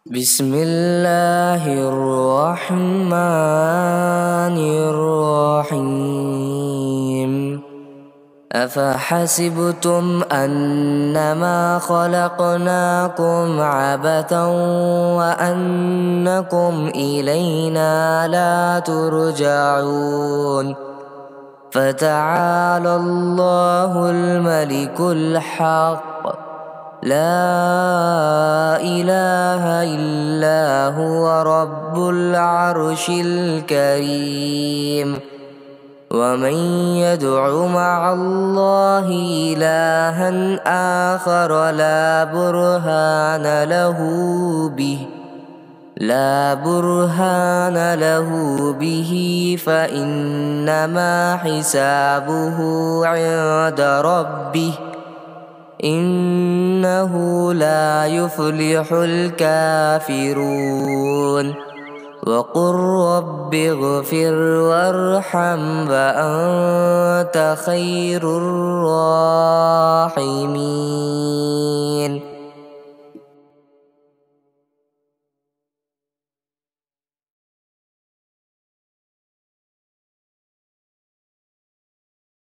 بسم الله الرحمن الرحيم. أفحسبتم أنما خلقناكم عبثا وأنكم إلينا لا ترجعون فتعالى الله الملك الحق لا إله إلا هو رب العرش الكريم. ومن يدع مع الله إلها آخر لا برهان له به فإنما حسابه عند ربه إنه لا يفلح الكافرون. وقل رب اغفر وارحم وأنت خير الراحمين.